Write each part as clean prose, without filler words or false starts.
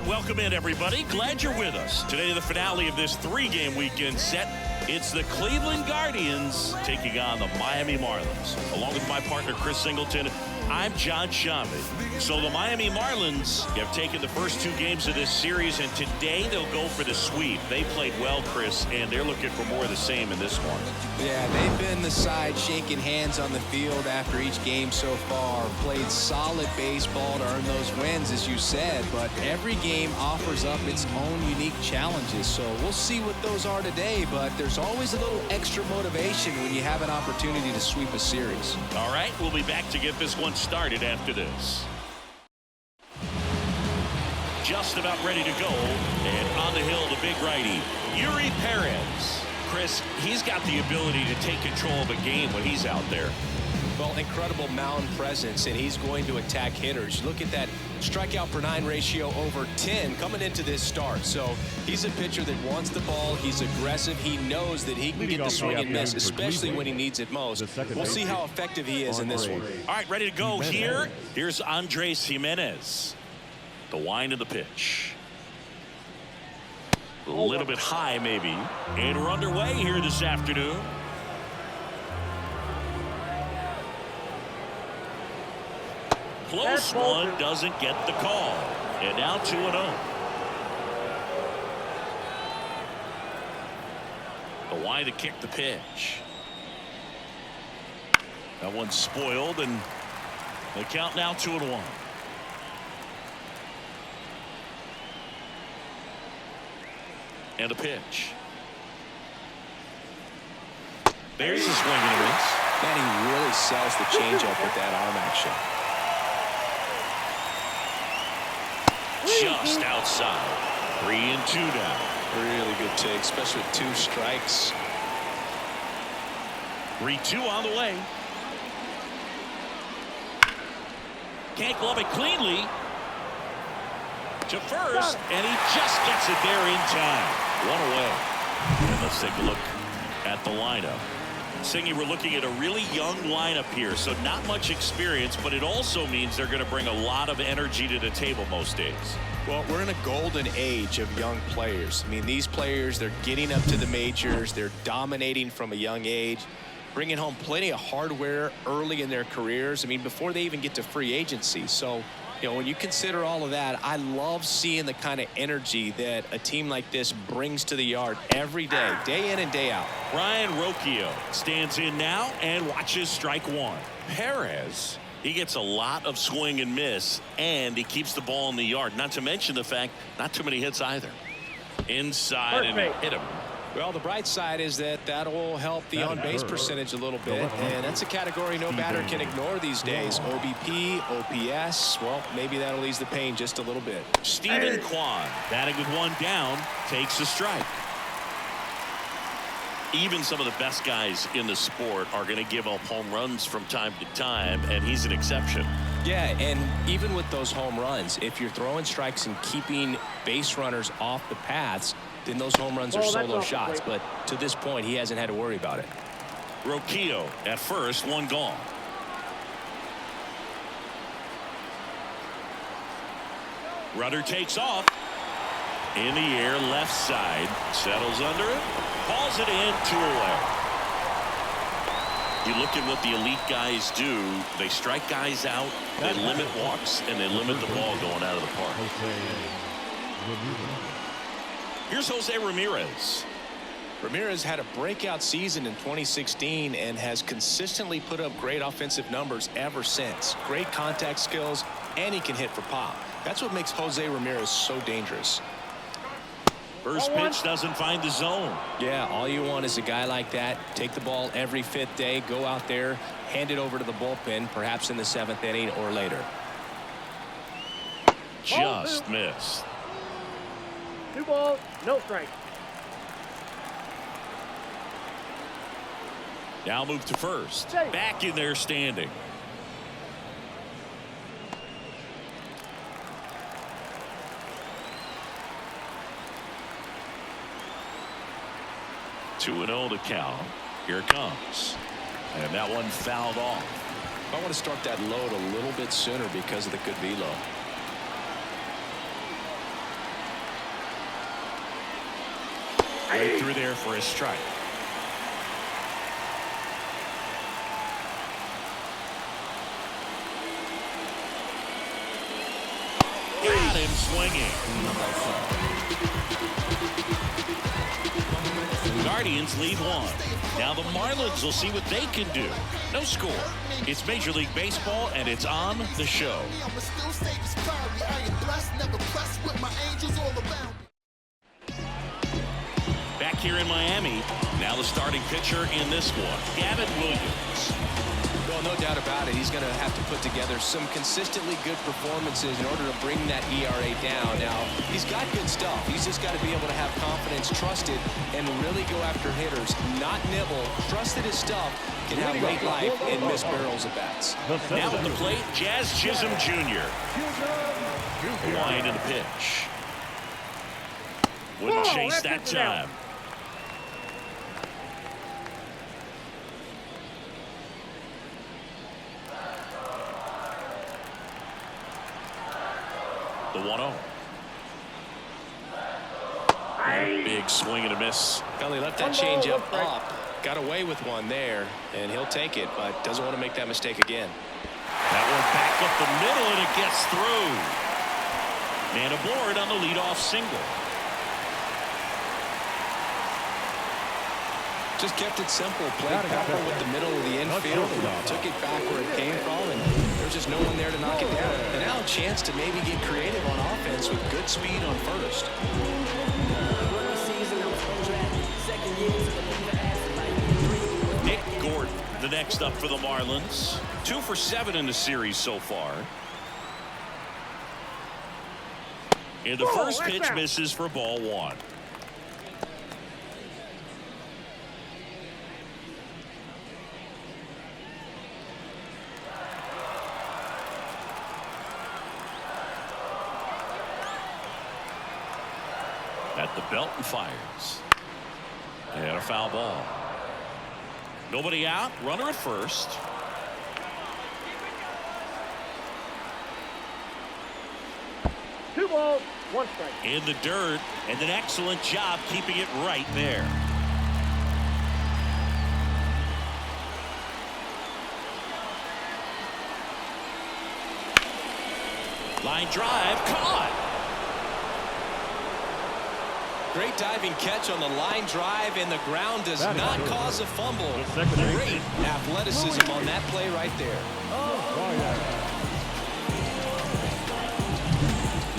welcome in, everybody. Glad you're with us. Today, the finale of this three-game weekend set. It's the Cleveland Guardians taking on the Miami Marlins. Along with my partner, Chris Singleton, I'm John Shamit. So the Miami Marlins have taken the first two games of this series, and today they'll go for the sweep. They played well, Chris, and they're looking for more of the same in this one. Yeah, they've been the side shaking hands on the field after each game so far. Played solid baseball to earn those wins, as you said, but every game offers up its own unique challenges. So we'll see what those are today, but there's always a little extra motivation when you have an opportunity to sweep a series. All right, we'll be back to get this one started after this. Just about ready to go, and on the hill, the big righty, Yuri Perez. Chris, he's got the ability to take control of a game when he's out there. Well, incredible mound presence, and he's going to attack hitters. Look at that strikeout per nine ratio over 10 coming into this start. So he's a pitcher that wants the ball. He's aggressive. He knows that he can get the swing and miss, especially when he needs it most. We'll see how effective he is in this one. All right, ready to go here. Here's Andres Jimenez. The wind of the pitch. A little bit high, maybe. And we're underway here this afternoon. Close one, doesn't get the call. And now 2-0. The wind to kick the pitch. That one's spoiled, and the count now 2-1. And a pitch. There's a swing and a miss. Man, he really sells the changeup with that arm action. Just outside. 3-2 now. Really good take, especially with two strikes. 3-2 on the way. Can't glove it cleanly. To first, and he just gets it there in time. One away. And let's take a look at the lineup. Singy, we're looking at a really young lineup here, so not much experience, but it also means they're going to bring a lot of energy to the table most days. Well, we're in a golden age of young players. I mean, these players, they're getting up to the majors. They're dominating from a young age, bringing home plenty of hardware early in their careers. I mean, before they even get to free agency. So, you know, when you consider all of that, I love seeing the kind of energy that a team like this brings to the yard every day, day in and day out. Ryan Rocchio stands in now and watches strike one. Perez, he gets a lot of swing and miss, and he keeps the ball in the yard. Not to mention the fact, not too many hits either. Inside and hit him. Well, the bright side is that will help the on-base percentage a little bit, and that's a category no batter can ignore these days. OBP, OPS, well, maybe that'll ease the pain just a little bit. Steven Kwan, batting with one down, takes a strike. Even some of the best guys in the sport are going to give up home runs from time to time, and he's an exception. Yeah, and even with those home runs, if you're throwing strikes and keeping base runners off the paths, then those home runs are solo shots. But to this point, he hasn't had to worry about it. Rocchio at first, one gone. Rudder takes off. In the air, left side. Settles under it. Hauls it in, 2 away. You look at what the elite guys do. They strike guys out, they limit walks, and they limit the ball going out of the park. Here's Jose Ramirez. Ramirez had a breakout season in 2016 and has consistently put up great offensive numbers ever since. Great contact skills, and he can hit for pop. That's what makes Jose Ramirez so dangerous. First pitch doesn't find the zone. Yeah, all you want is a guy like that. Take the ball every 5th day, go out there, hand it over to the bullpen, perhaps in the 7th inning or later. Just missed. 2 balls, no strike. Now move to first. Back in there standing. Two and 0 to count. Here it comes. And that one fouled off. I want to start that load a little bit sooner because of the good velo. Right through there for a strike. Got him swinging. The Guardians lead one. Now the Marlins will see what they can do. No score. It's Major League Baseball, and it's on the show. Back here in Miami, now the starting pitcher in this one, Gavin Williams. Well, no doubt about it. He's going to have to put together some consistently good performances in order to bring that ERA down. Now, he's got good stuff. He's just got to be able to have confidence, trust it, and really go after hitters. Not nibble. Trust that his stuff can have late life and miss barrels of bats. Now at the plate, Jazz Chisholm Jr. The line and the pitch. Wouldn't chase that time. The 1-0. Big swing and a miss. Well, he left that changeup up. Got away with one there, and he'll take it, but doesn't want to make that mistake again. That one back up the middle, and it gets through. Man aboard on the leadoff single. Just kept it simple. Played proper with the middle of the infield. Took it back where it came from, and there's just no one there to knock it down. And now a chance to maybe get creative on offense with good speed on first. Nick Gordon, the next up for the Marlins. 2 for 7 in the series so far. And the first pitch misses for ball 1. At the belt and fires. And a foul ball. Nobody out. Runner at first. Two balls, one strike. In the dirt, and an excellent job keeping it right there. Line drive, caught. Great diving catch on the line drive, and the ground does not cause a fumble. Great athleticism on that play right there.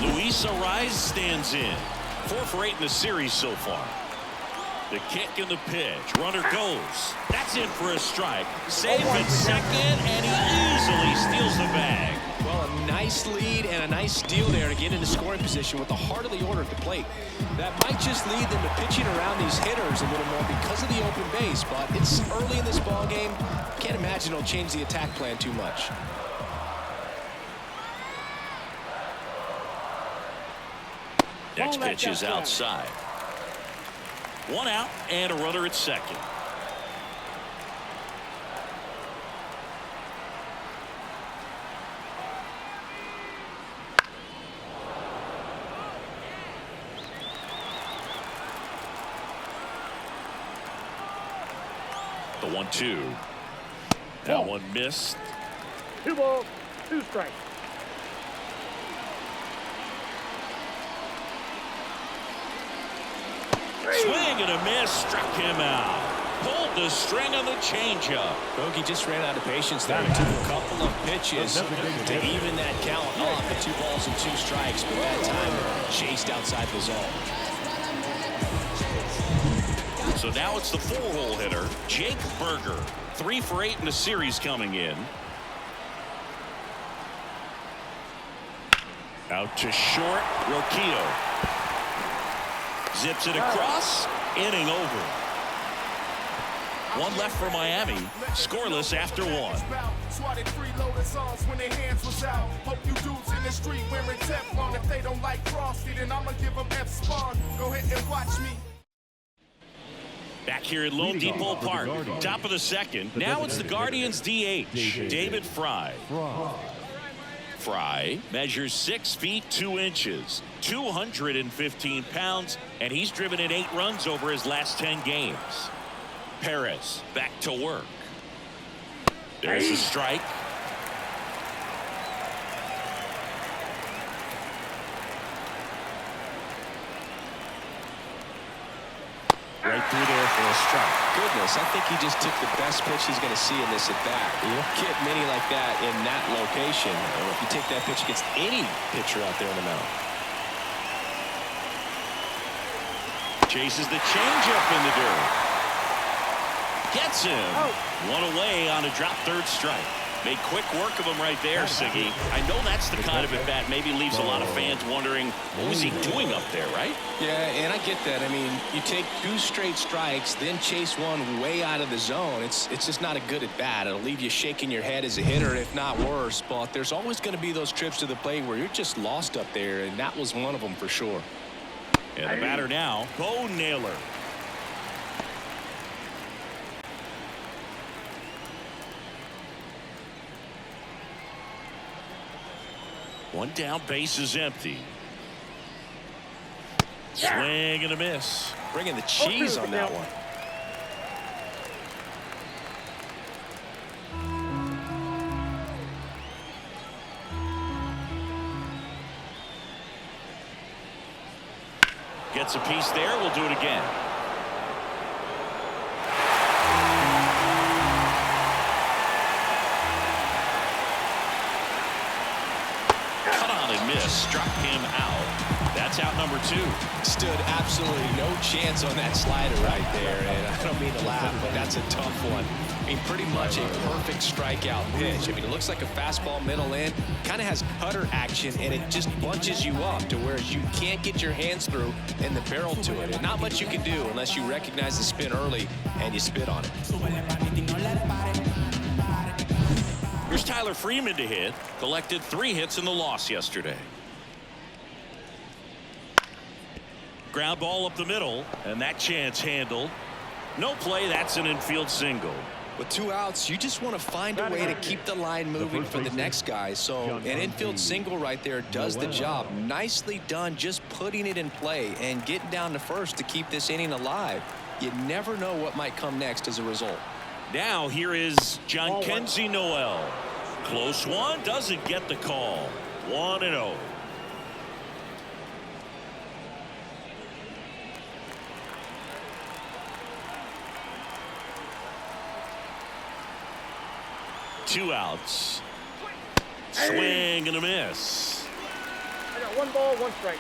Luis Ariz stands in. 4 for 8 in the series so far. The kick and the pitch. Runner goes. That's in for a strike. Safe at second, and he easily steals the bag. Well, a nice lead and a nice steal there to get into scoring position with the heart of the order at the plate. That might just lead them to pitching around these hitters a little more because of the open base, but it's early in this ball game. Can't imagine it'll change the attack plan too much. Next pitch is outside. 1 out and a runner at second. The 1-2. That one missed. 2 balls, 2 strikes. Swing and a miss, struck him out. Pulled the string on the changeup. Bogey just ran out of patience there. It took a couple of pitches to even that count off at 2 balls and 2 strikes, but that time chased outside the zone. So now it's the 4-hole hitter, Jake Berger. 3 for 8 in the series coming in. Out to short, Roquillo. Zips it across, inning over. 1 left for Miami, scoreless after 1. Swatted freeloading songs when their hands was out. Hope you dudes in the street wearing Teflon. If they don't like Frosty, then I'ma give them F-Spawn. Go ahead and watch me. Back here at Lone Depot Park, top of the second. Now it's the Guardians' DH, David Fry. Fry measures 6 feet 2 inches, 215 pounds, and he's driven in 8 runs over his last 10 games. Perez back to work. There's a strike. Right through there for a strike. Goodness, I think he just took the best pitch he's going to see in this at bat. You don't get many like that in that location. Or if you take that pitch against any pitcher out there on the mound. Chases the changeup in the dirt. Gets him. One away on a drop third strike. Made quick work of him right there, Siggy. I know that's the kind of at bat maybe leaves a lot of fans wondering what was he doing up there, right? Yeah, and I get that. I mean, you take 2 straight strikes, then chase one way out of the zone. It's just not a good at bat. It'll leave you shaking your head as a hitter, if not worse. But there's always going to be those trips to the plate where you're just lost up there, and that was one of them for sure. And the batter now, Bo Naylor. One down, base is empty. Swing and a miss. Bringing the cheese on that one. Gets a piece there. We'll do it again. Cut on and miss. Struck him out. That's out number 2. Stood absolutely no chance on that slider right there. And I don't mean to laugh, but that's a tough one. I mean, pretty much a perfect strikeout pitch. I mean, it looks like a fastball middle in. Kind of has cutter action, and it just bunches you up to where you can't get your hands through and the barrel to it. And not much you can do unless you recognize the spin early and you spit on it. Here's Tyler Freeman to hit. Collected 3 hits in the loss yesterday. Ground ball up the middle, and that chance handled. No play. That's an infield single. With 2 outs, you just want to find a way to keep the line moving for the next guy. So an infield single right there does the job. Nicely done, just putting it in play and getting down to first to keep this inning alive. You never know what might come next as a result. Now here is Jhonkensy Noel. Close one, doesn't get the call. 1-0. Two outs. Swing and a miss. I got 1 ball, 1 strike.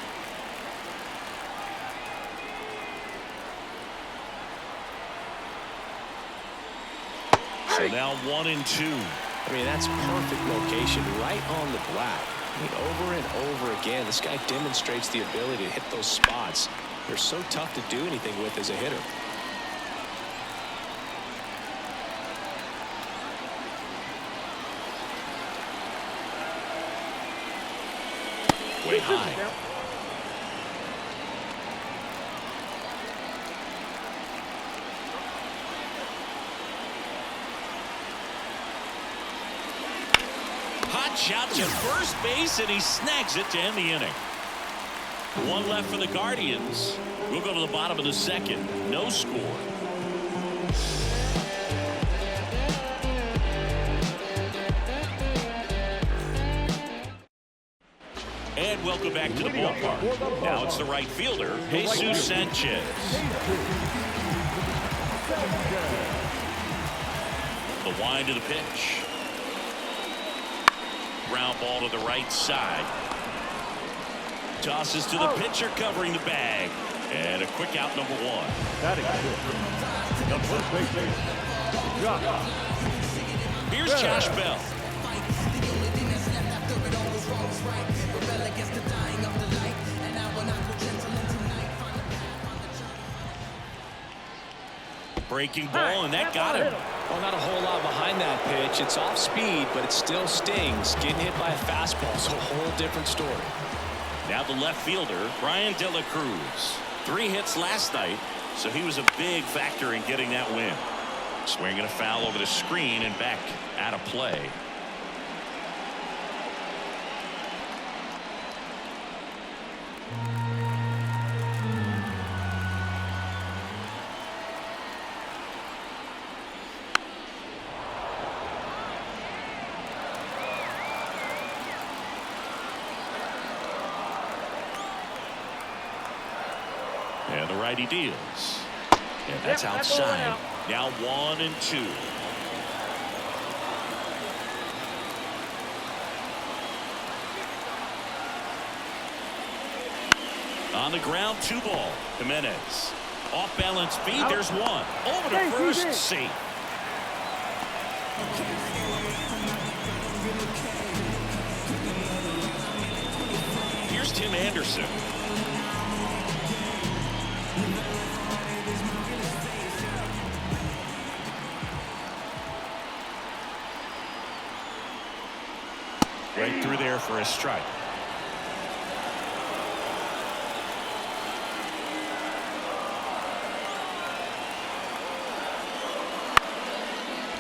So now 1-2. I mean, that's perfect location right on the black. I mean, over and over again, this guy demonstrates the ability to hit those spots. They're so tough to do anything with as a hitter. Way high. Hot shot to first base, and he snags it to end the inning. 1 left for the Guardians. We'll go to the bottom of the 2nd. No score. And welcome back to the ballpark. Now it's the right fielder, Jesus Sanchez. The wind of the pitch. Ground ball to the right side. Tosses to the pitcher covering the bag. And a quick out, number 1. That is good. The first base Josh. Here's Josh Bell. Breaking ball, and that got him. Well, not a whole lot behind that pitch. It's off speed, but it still stings. Getting hit by a fastball is a whole different story. Now the left fielder, Brian De La Cruz. 3 hits last night, so he was a big factor in getting that win. Swinging a foul over the screen and back out of play. And the righty deals. And that's outside. Now 1-2. On the ground, 2 ball. Jimenez. Off balance feed. There's one. Over to first. Safe. Here's Tim Anderson. Right through there for a strike.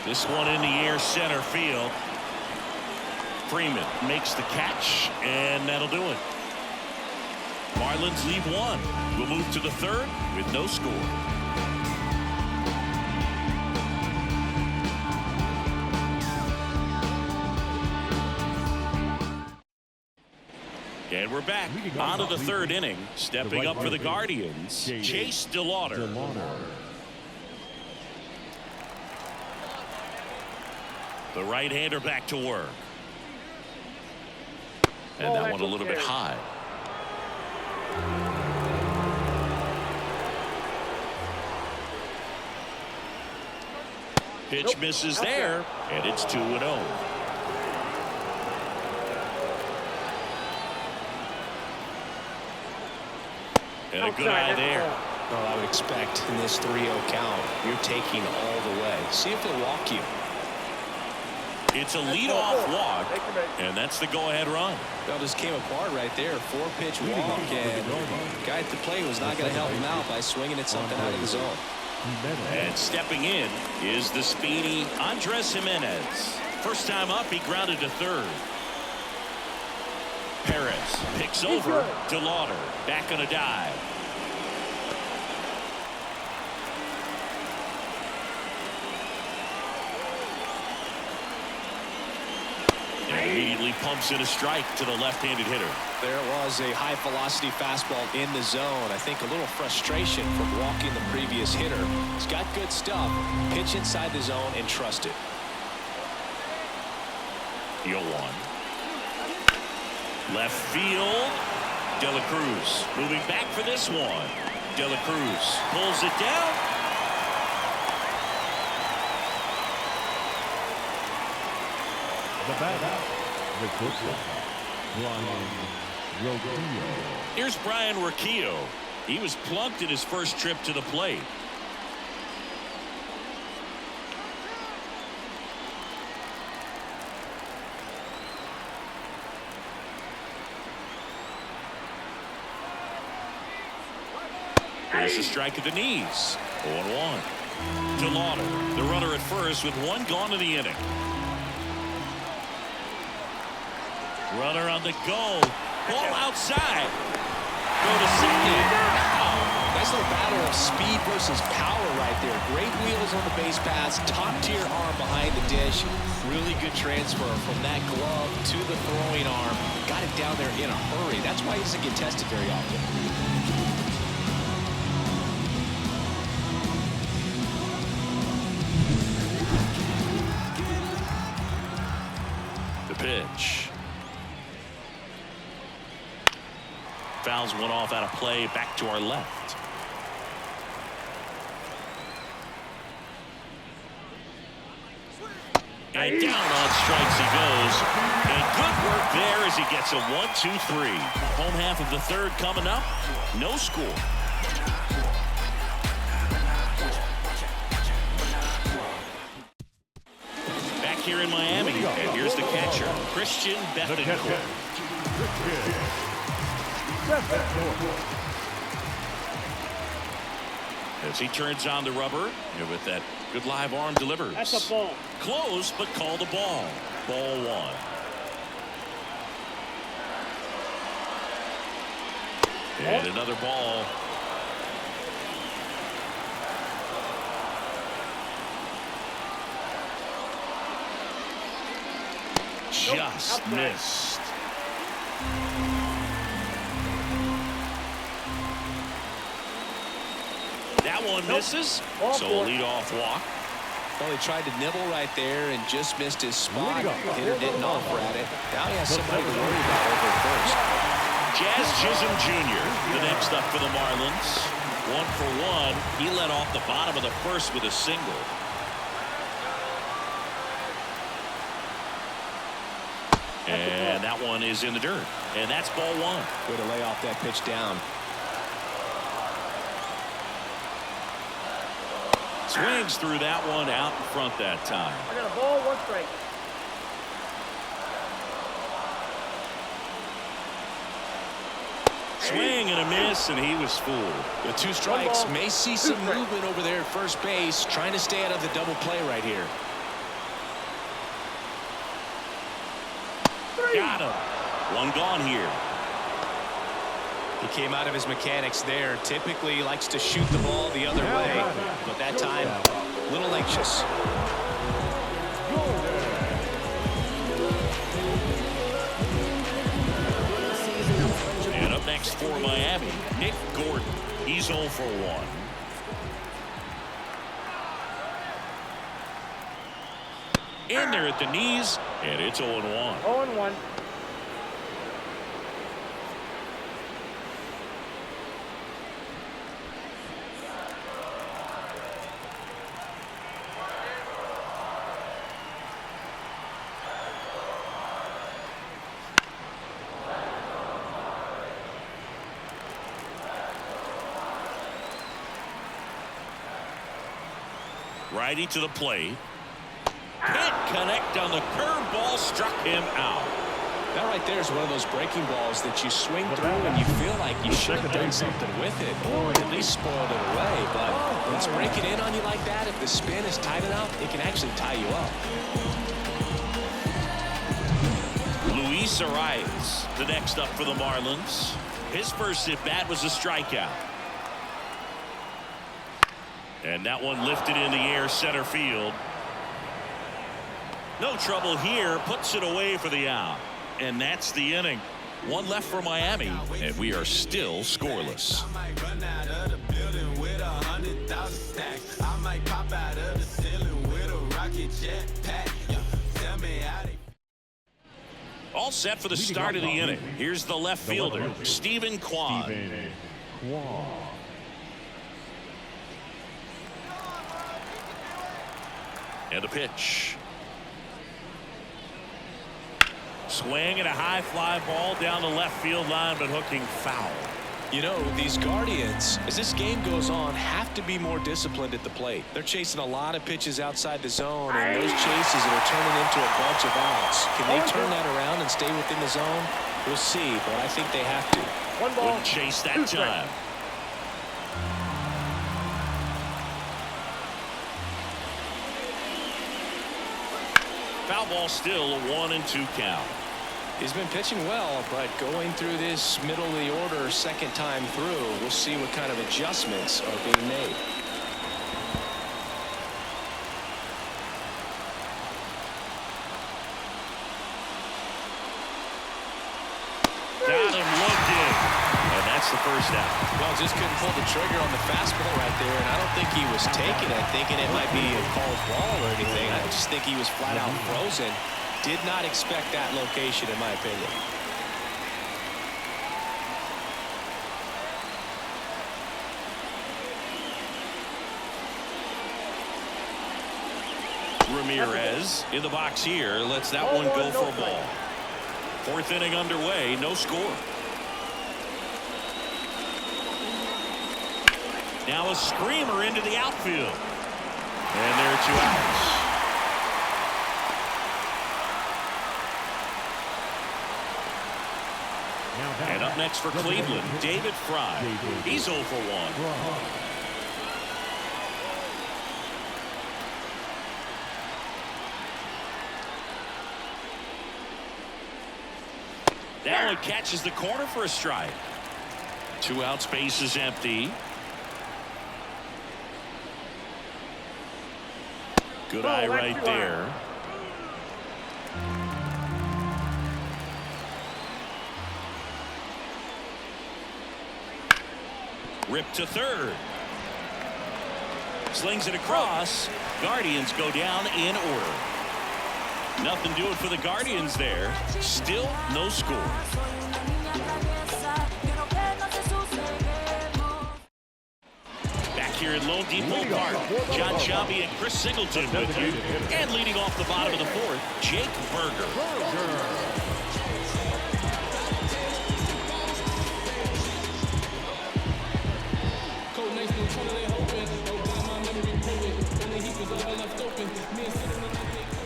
This one in the air, center field. Freeman makes the catch, and that'll do it. Marlins lead 1. We'll move to the 3rd with no score. And we're back on to the 3rd inning. Stepping up for the Guardians, Chase DeLauder. The right-hander back to work. And that one a little bit high. Pitch misses there, and it's 2-0. And a good eye there. Well, I would expect in this 3-0 count, you're taking all the way. See if they'll walk you. It's a leadoff walk, and that's the go-ahead run. Well, just came apart right there. 4-pitch walk, and the guy at the plate was not going to help him out by swinging at something out of the zone. And stepping in is the speedy Andres Jimenez. First time up, he grounded to 3rd. Perez picks over DeLauder. Back on a dive. And immediately pumps in a strike to the left-handed hitter. There was a high-velocity fastball in the zone. I think a little frustration from walking the previous hitter. He's got good stuff. Pitch inside the zone and trust it. 0-1. Left field. De La Cruz moving back for this one. De La Cruz pulls it down. The batter, the pitcher, Brian Roquillo. Here's Brian Roquillo. He was plunked in his first trip to the plate. Here's a strike at the knees. 0-1. DeLauder, the runner at first with 1 gone in the inning. Runner on the go. Ball outside. Go to second. Nice little battle of speed versus power right there. Great wheels on the base paths. Top-tier arm behind the dish. Really good transfer from that glove to the throwing arm. Got it down there in a hurry. That's why he doesn't get tested very often. The pitch. Fouls one off out of play, back to our left. And down on strikes he goes. And good work there as he gets a 1-2-3. Home half of the 3rd coming up. No score. Back here in Miami, and here's the catcher, Christian Bethencourt. As he turns on the rubber, and with that good live arm delivers. That's a ball. Close, but called a ball. Ball 1. And another ball. Just missed. one misses. So a leadoff walk. Well, he tried to nibble right there and just missed his spot. Hitter didn't offer at it. Now he has somebody to worry about over at first. Jazz Chisholm Jr., the next up for the Marlins. 1 for 1. He led off the bottom of the first with a single. And that one is in the dirt. And that's ball 1. Way to lay off that pitch down. Swings through that one out in front that time. I got a ball, 1 strike. Swing and a miss, and he was fooled. With 2 strikes, may see some movement over there at first base, trying to stay out of the double play right here. Got him. 1 gone here. He came out of his mechanics there. Typically he likes to shoot the ball the other way, but that time a little anxious. And up next for Miami, Nick Gordon. He's 0 for 1. In there at the knees, and it's 0-1. 0-1. Righty to the plate. Can't connect on the curveball, struck him out. That right there is one of those breaking balls that you swing through and you feel like you should have done something with it or at least spoiled it away. But when it's breaking in on you like that, if the spin is tight enough, it can actually tie you up. Luis Arias, the next up for the Marlins. His first at bat was a strikeout. And that one lifted in the air center field. No trouble here, puts it away for the out. And that's the inning. 1 left for Miami, and we are still scoreless. All set for the start of the inning. Here's the left fielder, Stephen Kwan. And a pitch. Swing and a high fly ball down the left field line, but hooking foul. You know, these Guardians, as this game goes on, have to be more disciplined at the plate. They're chasing a lot of pitches outside the zone, and those chases are turning into a bunch of outs. Can they turn that around and stay within the zone? We'll see, but I think they have to. 1 ball. Wouldn't chase that time. Foul ball still, a 1-2 count. He's been pitching well, but going through this middle of the order second time through, we'll see what kind of adjustments are being made. Got him looking. And that's the first out. Well, just couldn't pull the trigger on the fastball right there, and I don't think he was taking it, thinking it might be a called ball or anything. I just think he was flat out frozen. Did not expect that location, in my opinion. Ramirez in the box here lets that one go for a ball. 4th inning underway, no score. Now a screamer into the outfield. And there are 2 outs. And up next for Cleveland, David Fry. He's 0 for 1. That one catches the corner for a strike. 2 outs, base is empty. Good eye right there. Ripped to third. Slings it across. Guardians go down in order. Nothing doing for the Guardians there. Still no score. Back here at Lone Depot Park, John Sciambi and Chris Singleton with you. And leading off the bottom of the fourth, Jake Berger.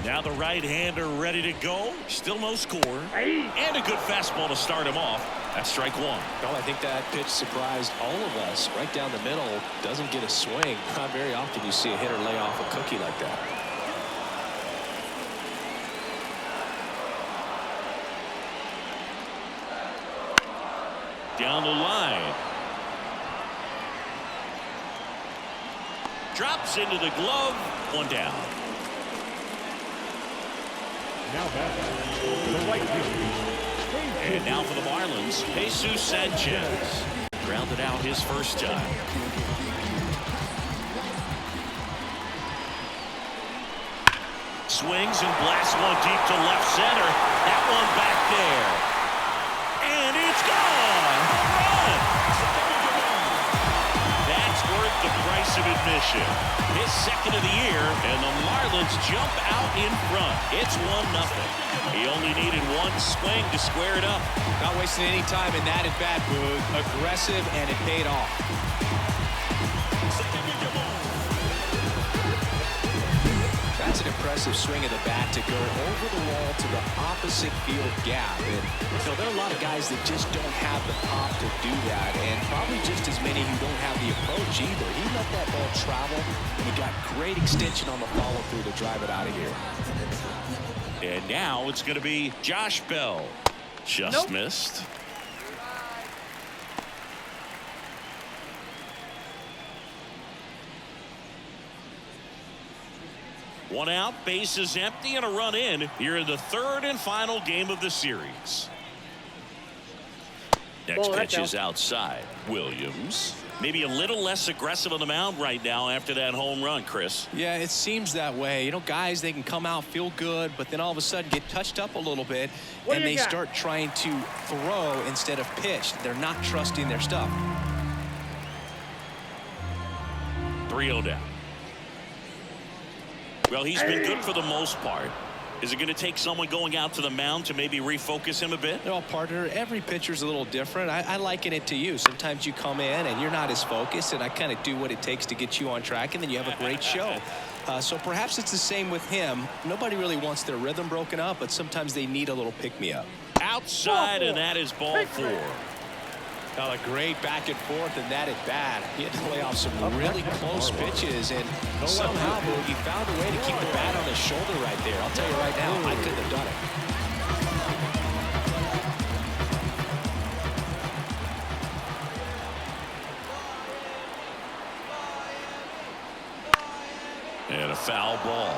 Now the right-hander ready to go. Still no score. And a good fastball to start him off. That's strike one. Well, I think that pitch surprised all of us. Right down the middle, doesn't get a swing. Not very often you see a hitter lay off a cookie like that. Down the line. Drops into the glove. One down. Now back the right field. And now for the Marlins, Jesus Sanchez. Grounded out his first time. Swings and blasts one deep to left center. That one back there. And it's gone. Run. That's worth the price of admission. His second of the year, and the Marlins jump out in front. It's 1-0. He only needed one swing to square it up. Not wasting any time in that at-bat, Boog. Aggressive, and it paid off. That's an impressive swing of the bat to go over the wall to the opposite field gap. And there are a lot of guys that just don't have the pop to do that, and probably just as many who don't have the approach either. He let that ball travel, and he got great extension on the follow-through to drive it out of here. And now it's going to be Josh Bell. Just missed. One out, bases empty, and a run in here in the third and final game of the series. Next pitch is outside. Williams. Maybe a little less aggressive on the mound right now after that home run, Chris. Yeah, it seems that way. You know, guys, they can come out, feel good, but then all of a sudden get touched up a little bit, and they start trying to throw instead of pitch. They're not trusting their stuff. 3-0 down. Well, he's been good for the most part. Is it going to take someone going out to the mound to maybe refocus him a bit? Well, partner, every pitcher's a little different. I liken it to you. Sometimes you come in and you're not as focused, and I kind of do what it takes to get you on track, and then you have a great show. So perhaps it's the same with him. Nobody really wants their rhythm broken up, but sometimes they need a little pick-me-up. Outside, and that is ball four. A great back and forth, and that at bat. He had to lay off some really close pitches, and somehow he found a way to keep the bat on his shoulder right there. I'll tell you right now, I couldn't have done it. And a foul ball.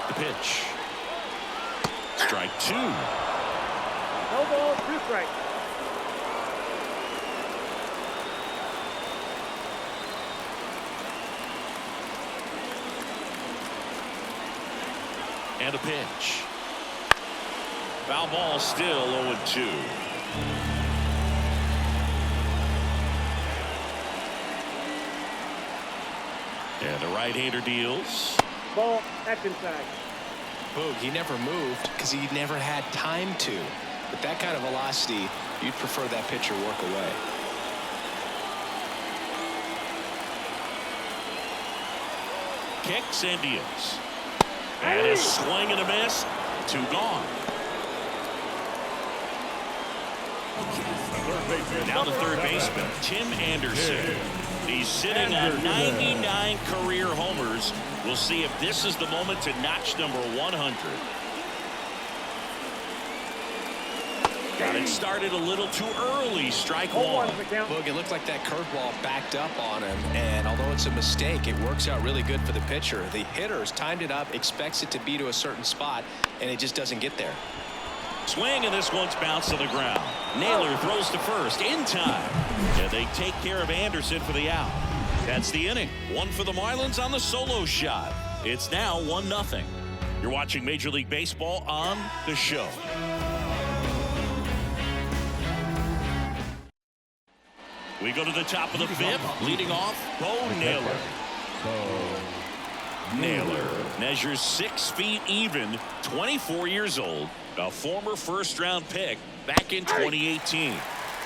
The pitch. Strike two. No ball, 2 strikes. And a pitch. Foul ball, still 0-2. And the right-hander deals. Ball, that's inside. Boog, he never moved because he never had time to. With that kind of velocity, you'd prefer that pitcher work away. Kicks and deals. And a swing and a miss. 2 gone. Now the third baseman, Tim Anderson. He's sitting on 99 career homers. We'll see if this is the moment to notch number 100. Got it started a little too early. Strike one. Look, it looked like that curveball backed up on him, and although it's a mistake, it works out really good for the pitcher. The hitter's timed it up, expects it to be to a certain spot, and it just doesn't get there. swing, and this one's bounced to the ground. Naylor throws to first in time. And they take care of Anderson for the out. That's the inning. One for the Marlins on the solo shot. It's now 1-0. You're watching Major League Baseball on The Show. We go to the top of the fifth. Leading off, Bo Naylor. Naylor measures 6 feet even, 24 years old, a former first-round pick back in 2018.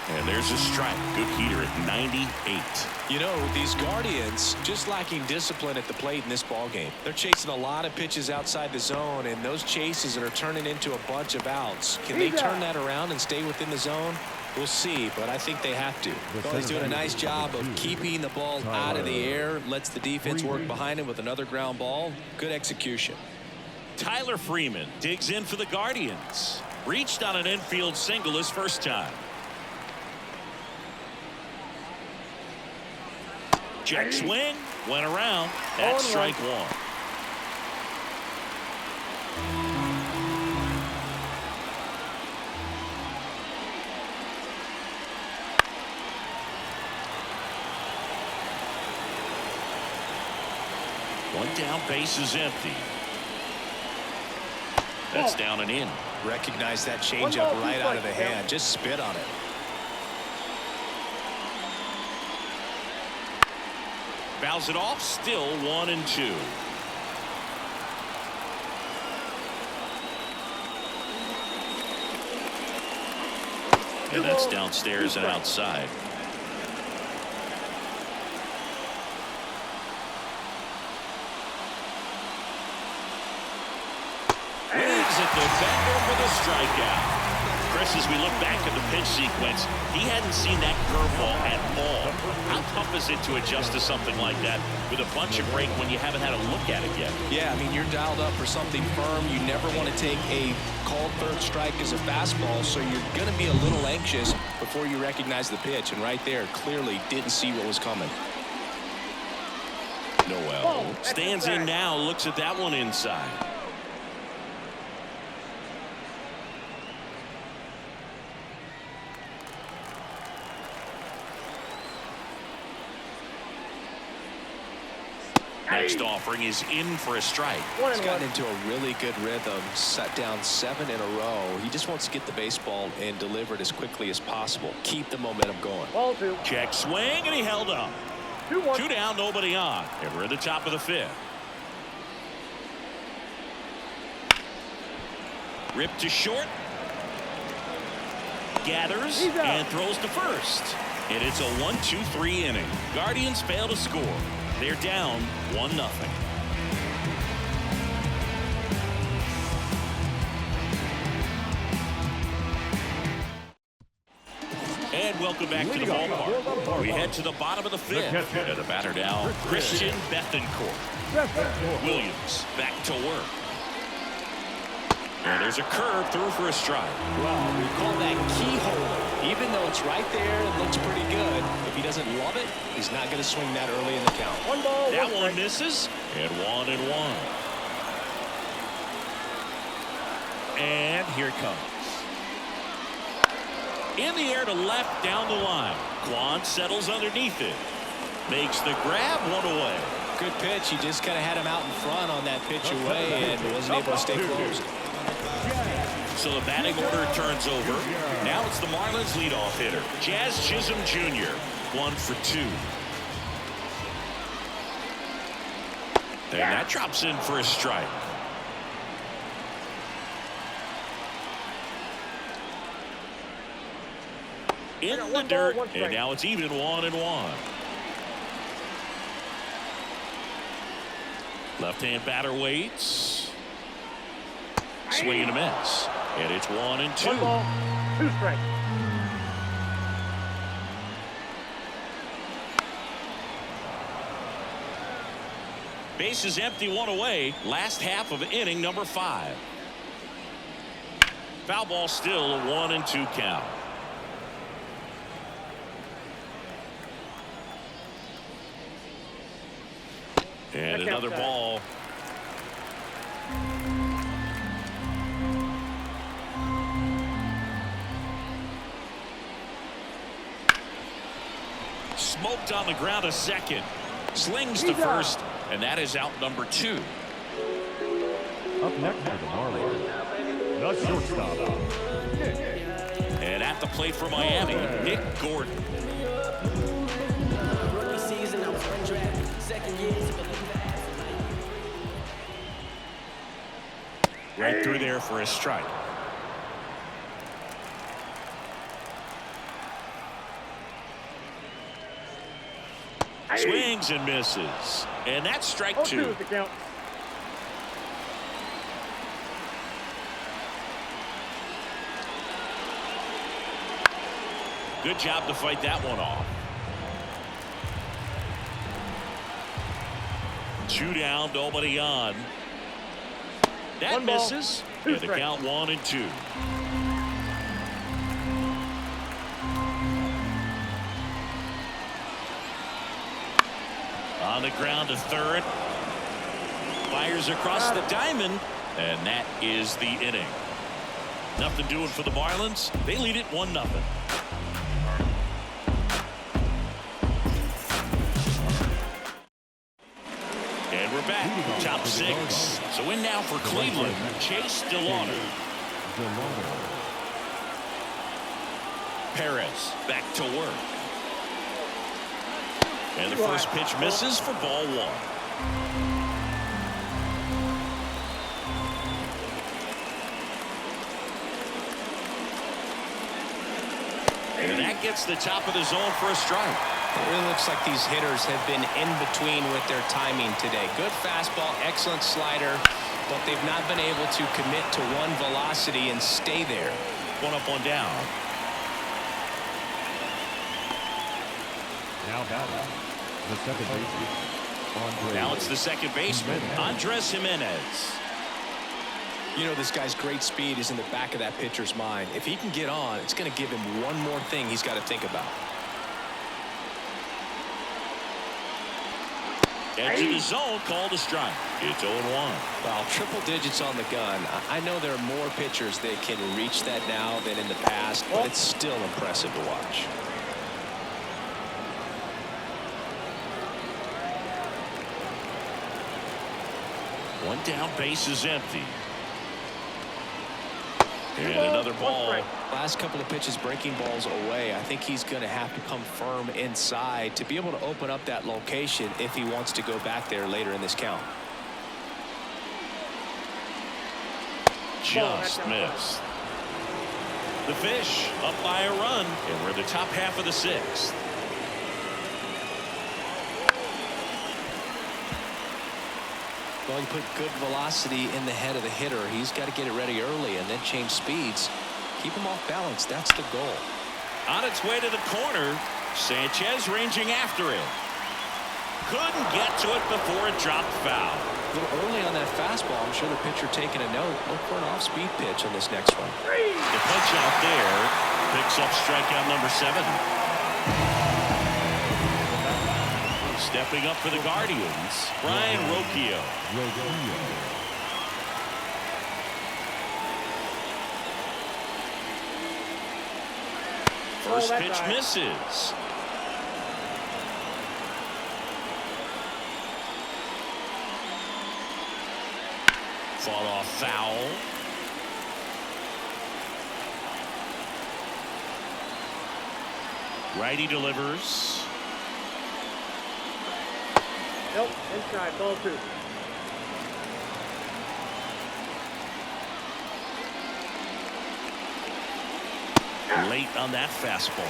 And there's a strike. Good heater at 98. You know, these Guardians just lacking discipline at the plate in this ball game. They're chasing a lot of pitches outside the zone, and those chases are turning into a bunch of outs. Can they turn that around and stay within the zone? We'll see, but I think they have to. Well, he's doing a nice job of keeping the ball out of the air, lets the defense work behind him with another ground ball. Good execution. Tyler Freeman digs in for the Guardians. Reached on an infield single his first time. Check swing, went around. That's strike one. One down, base is empty. That's down and in. Recognize that changeup right out of the hand. Just spit on it. Fouls it off, still 1-2. And that's downstairs and outside. Waves at the bender for the strikeout. Chris, as we look back at the pitch sequence, he hadn't seen that curveball at all. How tough is it to adjust to something like that with a bunch of break when you haven't had a look at it yet? Yeah, I mean, you're dialed up for something firm. You never want to take a called third strike as a fastball, so you're going to be a little anxious before you recognize the pitch. And right there, clearly didn't see what was coming. Noel stands in now, looks at that one inside. Next offering is in for a strike. He's gotten into a really good rhythm, set down 7 in a row. He just wants to get the baseball and deliver it as quickly as possible. Keep the momentum going. Ball 2. Check swing, and he held up. 2-1. 2 down, nobody on. And we're at the top of the fifth. Ripped to short. Gathers and throws to first. And it's a 1-2-3 inning. Guardians fail to score. They're down 1-0. And welcome back to the ballpark. We head to the bottom of the fifth. And the batter now, Christian Bethancourt. Williams back to work. And there's a curve through for a strike. Well, we call that keyhole. Even though it's right there, it looks pretty good. If he doesn't love it, he's not going to swing that early in the count. One ball, that one one misses. And 1-1. And here it comes. In the air to left down the line. Quan settles underneath it. Makes the grab, 1 away. Good pitch. He just kind of had him out in front on that pitch away and wasn't able to stay close. So the batting order turns over. Now it's the Marlins leadoff hitter, Jazz Chisholm Jr. 1 for 2. And that drops in for a strike. In the dirt, and now it's even 1-1. Left-hand batter waits. Swing and a miss. And it's 1-2. 1 ball, 2 strikes. Base is empty, 1 away. Last half of inning number 5. Foul ball still a 1-2 count. And another ball. smoked on the ground a second. Slings to first, and that is out number 2. Up next for the Marlins, the shortstop. And at the plate for Miami, Nick Gordon. Rookie season, I was undrafted. Second year, Right through there for a strike. Swings and misses. And that's strike 2. 0-2 is the count. Good job to fight that one off. 2 down, nobody on. That One ball, misses. 2 And the strikes. count 1-2. On the ground to third. Fires across the diamond. And that is the inning. Nothing doing for the Marlins. They lead it 1-0. And we're back. Top 6. So in now for Cleveland, Chase DeLauder. Perez back to work. And the first pitch misses for ball 1. And that gets the top of the zone for a strike. It really looks like these hitters have been in between with their timing today. Good fastball, excellent slider, but they've not been able to commit to one velocity and stay there. 1 up, 1 down. Now batting, the second baseman, Andres. Now it's the second baseman, Andres Jimenez. You know, this guy's great speed is in the back of that pitcher's mind. If he can get on, it's going to give him one more thing he's got to think about. Edge of the zone, called a strike. It's 0-1. Well, triple digits on the gun. I know there are more pitchers that can reach that now than in the past, but it's still impressive to watch. One down, base is empty. And another ball. Last couple of pitches breaking balls away. I think he's going to have to come firm inside to be able to open up that location if he wants to go back there later in this count. Just missed. The Fish up by a run, and we're in the top half of the 6th. Well, you put good velocity in the head of the hitter. He's got to get it ready early and then change speeds. Keep him off balance. That's the goal. On its way to the corner, Sanchez ranging after it. Couldn't get to it before it dropped foul. A little early on that fastball. I'm sure the pitcher taking a note. Look for an off-speed pitch on this next one. The punch out there picks up strikeout number 7. Stepping up for the Guardians, Brian Rocchio. First pitch misses. Fought off foul. Righty delivers. Nope, inside, ball 2. Late on that fastball.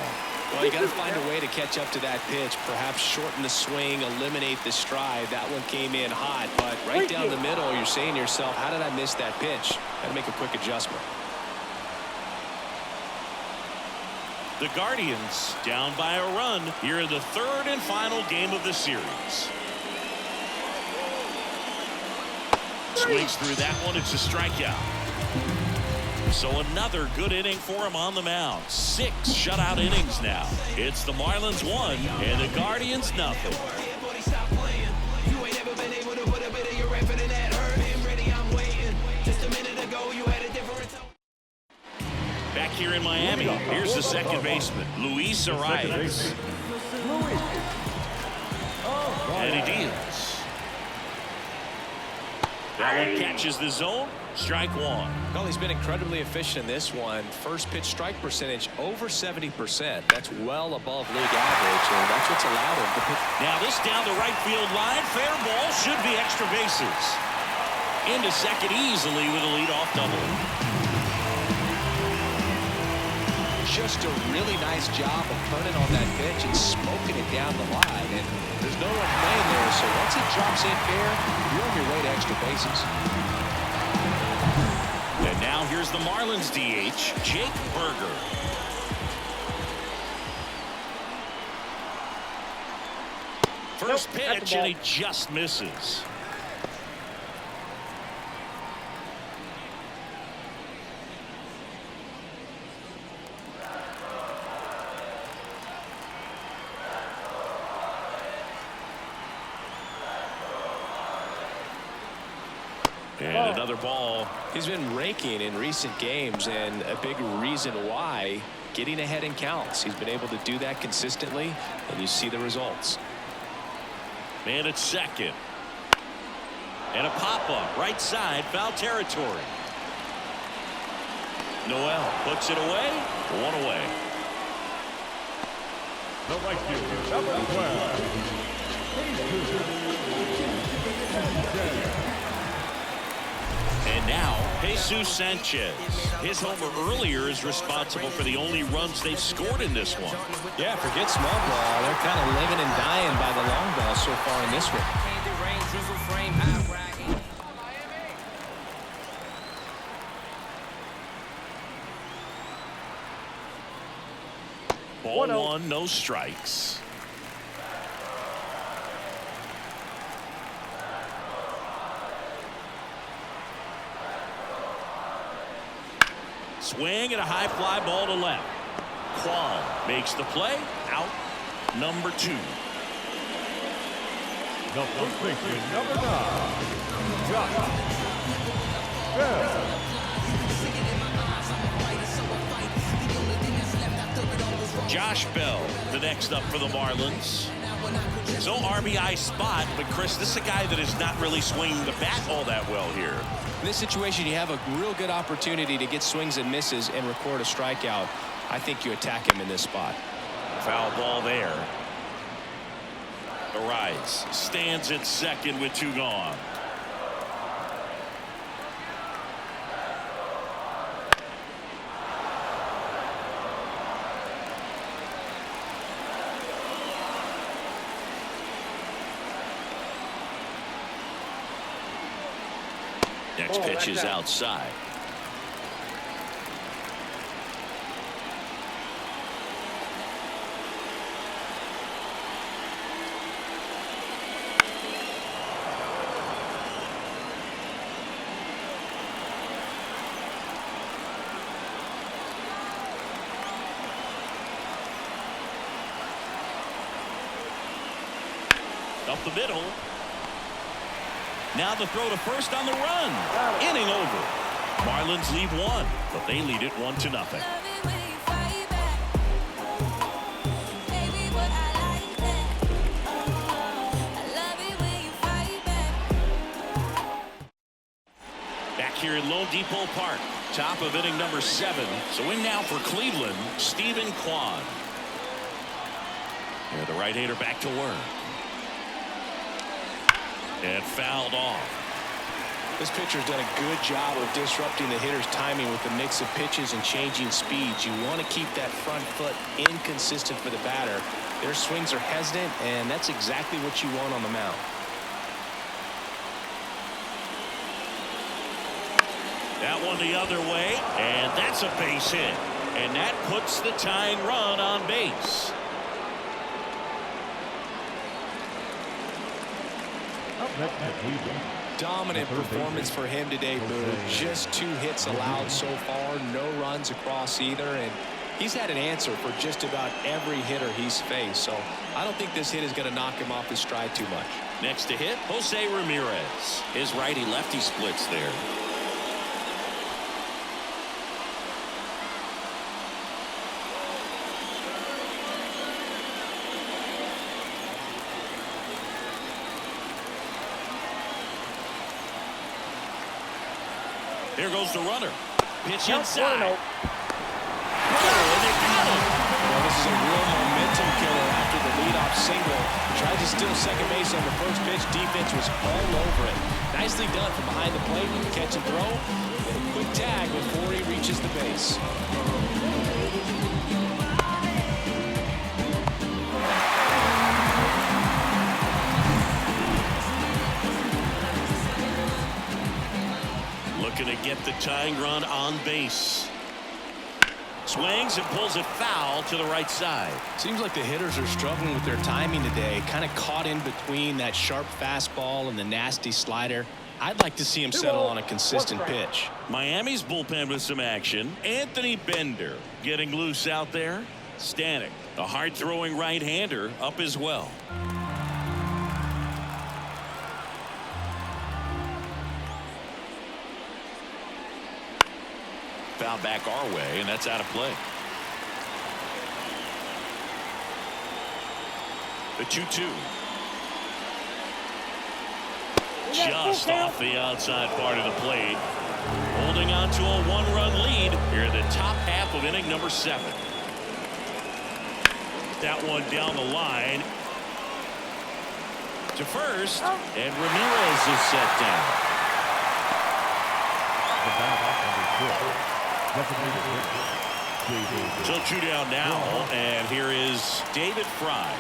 Well, you got to find a way to catch up to that pitch. Perhaps shorten the swing, eliminate the stride. That one came in hot, but right down the middle, you're saying to yourself, how did I miss that pitch? Got to make a quick adjustment. The Guardians down by a run here in the 3rd and final game of the series. Swings through that one. It's a strikeout. So another good inning for him on the mound. 6 shutout innings now. It's the Marlins 1 and the Guardians nothing. Back here in Miami, here's the second baseman, Luis Arias. Luis. And he deals. That one catches the zone. Strike one. Well, he's been incredibly efficient in this one. First pitch strike percentage over 70%. That's well above league average, and that's what's allowed him to pitch. Now this down the right field line. Fair ball. Should be extra bases. Into second easily with a leadoff double. Just a really nice job of turning on that pitch and smoking it down the line. And there's no one playing there, so once it drops in fair, you're on your way to extra bases. And now here's the Marlins DH, Jake Berger. First pitch, and he just misses. And another ball. He's been raking in recent games, and a big reason why, getting ahead in counts. He's been able to do that consistently, and you see the results. Man at second. And a pop-up right side, foul territory. Noel puts it away. One away. The right fielder, number 12. And now, Jesus Sanchez. His homer earlier is responsible for the only runs they've scored in this one. Yeah, forget small ball. They're kind of living and dying by the long ball so far in this one. Ball one, no strikes. Swing and a high fly ball to left. Kwan makes the play. Out number 2. The first baseman, number 9. Josh Bell. Josh Bell, the next up for the Marlins. His own RBI spot, but Chris, this is a guy that is not really swinging the bat all that well here. In this situation, you have a real good opportunity to get swings and misses and record a strikeout. I think you attack him in this spot. Foul ball there. Arias stands at second with 2 gone. Next pitch is outside. Up the middle. Now the throw to first on the run. Inning over. Marlins lead 1, but they lead it 1-0. Back here in Lone Depot Park, top of inning number 7. So in now for Cleveland, Stephen Kwan. And the right-hander back to work. And fouled off. This pitcher's done a good job of disrupting the hitter's timing with the mix of pitches and changing speeds. You want to keep that front foot inconsistent for the batter. Their swings are hesitant, and that's exactly what you want on the mound. That one the other way, and that's a base hit. And that puts the tying run on base. Dominant performance for him today, Boo. Just 2 hits allowed so far, no runs across either, and he's had an answer for just about every hitter he's faced. So I don't think this hit is going to knock him off his stride too much. Next to hit, Jose Ramirez. His righty-lefty splits there. Here goes the runner. Pitch Count inside. 1-0. Oh, and they got him. Well, this is a real momentum killer after the leadoff single. Tried to steal second base on the first pitch. Defense was all over it. Nicely done from behind the plate with the catch and throw. And a quick tag before he reaches the base. Looking to get the tying run on base. Swings and pulls it foul to the right side. Seems like the hitters are struggling with their timing today. Kind of caught in between that sharp fastball and the nasty slider. I'd like to see him settle on a consistent pitch. Miami's bullpen with some action. Anthony Bender getting loose out there. Stanek, a hard-throwing right-hander, up as well. Foul back our way, and that's out of play. The 2-2. Just off the outside part of the plate. Holding on to a one-run lead here in the top half of inning number 7. That one down the line to first, and Ramirez is set down. So 2 down now, and here is David Fry.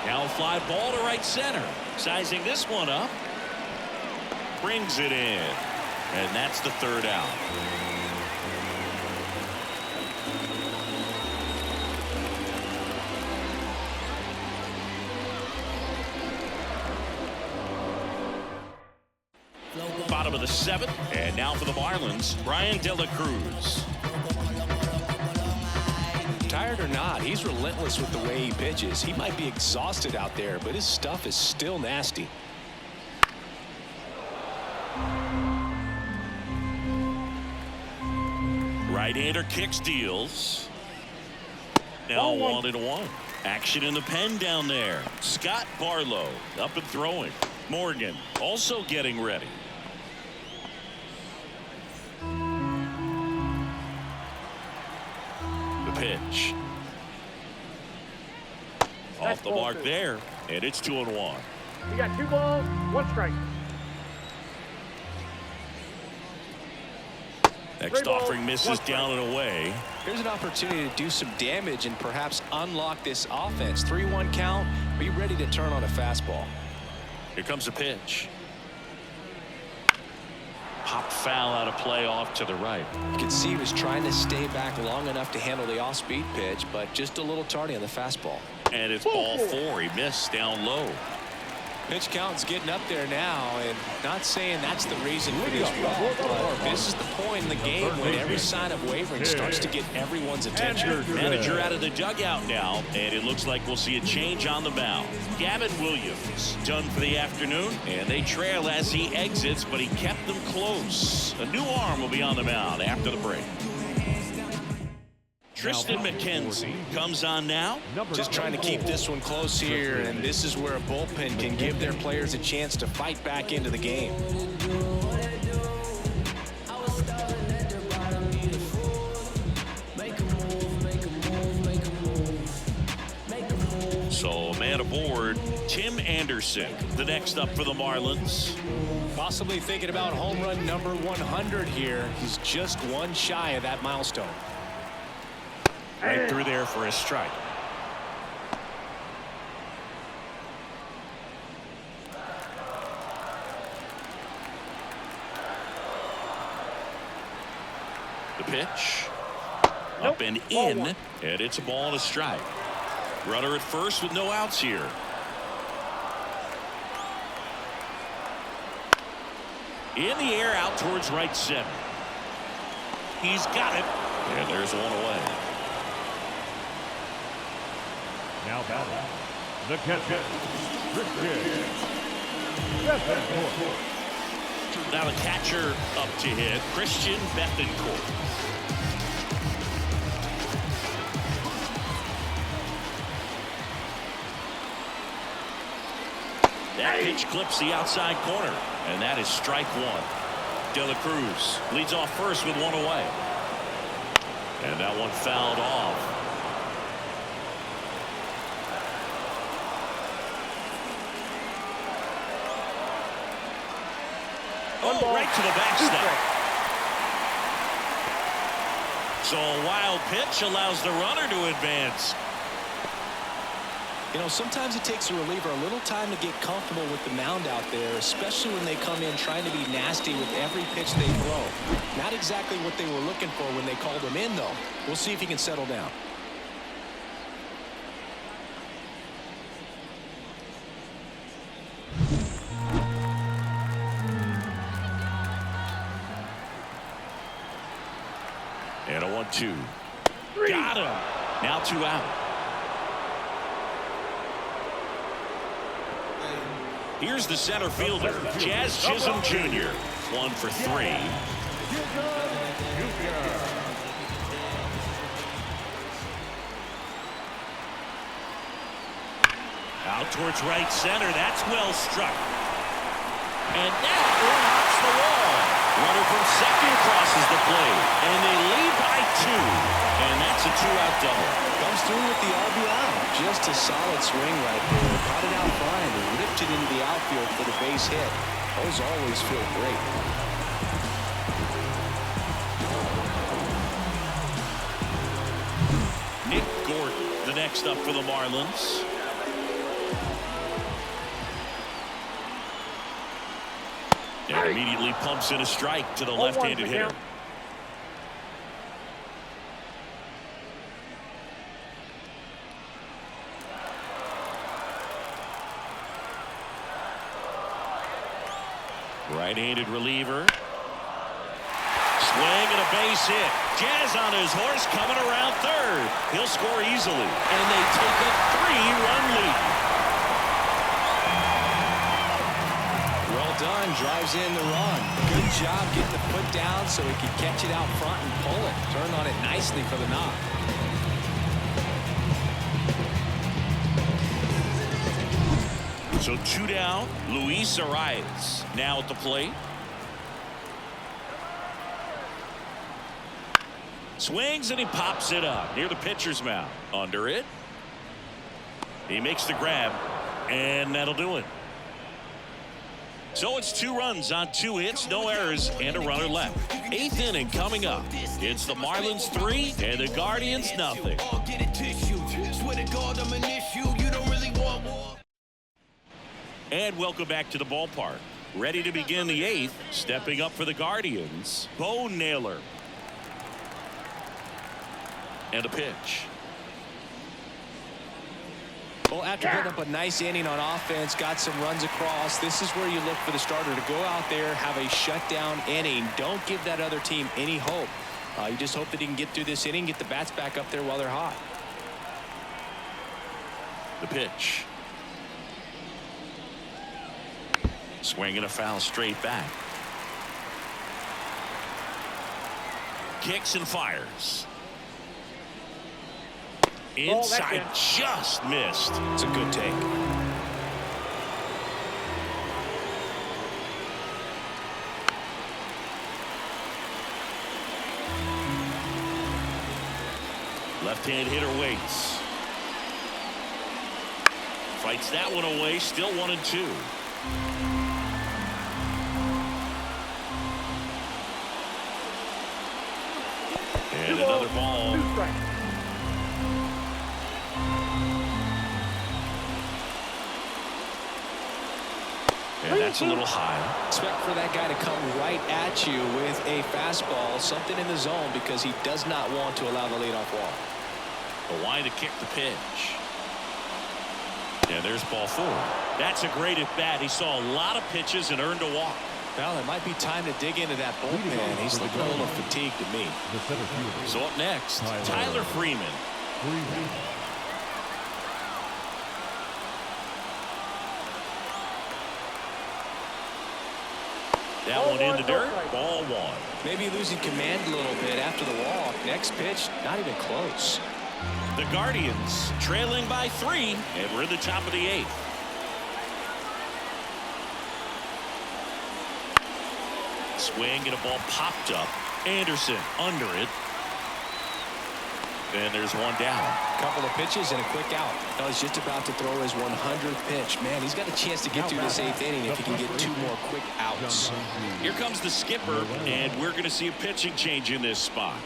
Now a fly ball to right center. Sizing this one up. Brings it in. And that's the 3rd out. Bottom of the 7th, and now for the Marlins, Brian De La Cruz. Tired or not, he's relentless with the way he pitches. He might be exhausted out there, but his stuff is still nasty. Right-hander kicks, deals. Now 1-1. Action in the pen down there. Scott Barlow up and throwing. Morgan also getting ready. The pitch. Off the mark there, and it's 2-1. You got 2 balls, 1 strike. Next offering misses down and away. Here's an opportunity to do some damage and perhaps unlock this offense. 3-1 count. Be ready to turn on a fastball. Here comes a pitch. Pop foul out of play off to the right. You can see he was trying to stay back long enough to handle the off-speed pitch, but just a little tardy on the fastball. And it's ball 4. He missed down low. Pitch count's getting up there now, and not saying that's the reason for this walk, but this is the point in the game when every sign of wavering starts to get everyone's attention. Manager out of the dugout now, and it looks like we'll see a change on the mound. Gavin Williams done for the afternoon, and they trail as he exits, but he kept them close. A new arm will be on the mound after the break. Tristan McKenzie comes on now. Just trying to keep this one close here, and this is where a bullpen can give their players a chance to fight back into the game. So man aboard, Tim Anderson, the next up for the Marlins. Possibly thinking about home run number 100 here. He's just one shy of that milestone. Right through there for a strike. The pitch. Up and in, and it's a ball and a strike. Runner at first with no outs here. In the air out towards right center. He's got it, and there's one away. Now batting, the catcher, Now the catcher up to hit, Christian Bethancourt. That pitch clips the outside corner, and that is strike one. De La Cruz leads off first with one away. And that one fouled off. Oh, right to the backstop. So a wild pitch allows the runner to advance. You know, sometimes it takes a reliever a little time to get comfortable with the mound out there, especially when they come in trying to be nasty with every pitch they throw. Not exactly what they were looking for when they called him in, though. We'll see if he can settle down. And a 1-2. Got him. Now 2 out. Here's the center fielder, Jazz Chisholm Jr. 1 for 3. Out towards right center. That's well struck. And that one hits the wall. Runner from second crosses the plate. And they lead by 2. And that's a 2-out double. Comes through with the RBI. Just a solid swing right there. Caught it out fine and ripped it into the outfield for the base hit. Those always feel great. Nick Gordon, the next up for the Marlins. And immediately pumps in a strike to the left-handed hitter. Right-handed reliever. Swing and a base hit. Jazz on his horse coming around third. He'll score easily. And they take a 3-run lead. Well done. Drives in the run. Good job getting the foot down so he could catch it out front and pull it. Turned on it nicely for the knock. So 2 down. Luis Arias now at the plate. Swings and he pops it up near the pitcher's mound. Under it. He makes the grab, and that'll do it. So it's 2 runs on 2 hits, no errors, and a runner left. 8th inning coming up. It's the Marlins 3 and the Guardians nothing. And welcome back to the ballpark. Ready to begin the 8th. Stepping up for the Guardians, Bo Naylor. And a pitch. Well, after putting up a nice inning on offense, got some runs across, this is where you look for the starter to go out there, have a shutdown inning. Don't give that other team any hope. You just hope that he can get through this inning, get the bats back up there while they're hot. The pitch. Swing and a foul straight back. Kicks and fires. Inside, just missed. It's a good take. Left-hand hitter waits. Fights that one away. Still 1-2. And another ball. And that's a little high. Expect for that guy to come right at you with a fastball, something in the zone, because he does not want to allow the leadoff walk. A line to kick the pitch. And there's ball 4. That's a great at bat. He saw a lot of pitches and earned a walk. Well, it might be time to dig into that bullpen. He's looking a little fatigued to me. So up next, Tyler Freeman. That one in the dirt. Ball 1. Maybe losing command a little bit after the walk. Next pitch, not even close. The Guardians trailing by 3, and we're in the top of the 8th. swing and a ball popped up. Anderson under it. And there's one down. Couple of pitches and a quick out. Now he's just about to throw his 100th pitch. Man, he's got a chance to get through this 8th inning if he can get 2 more quick outs. Here comes the skipper, and we're going to see a pitching change in this spot.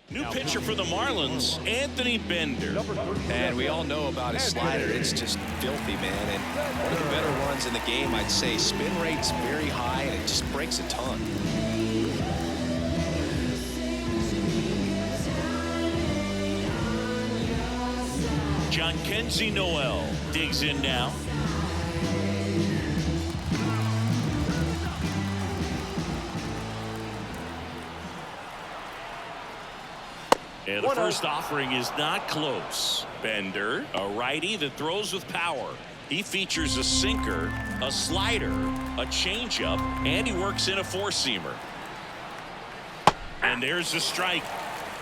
New pitcher for the Marlins, Anthony Bender. And we all know about his slider. It's just filthy, man. And one of the better ones in the game, I'd say. Spin rate's very high, and it just breaks a ton. John Kenzie Noel digs in now. And the first offering is not close. Bender, a righty that throws with power. He features a sinker, a slider, a changeup, and he works in a four-seamer. And there's the strike.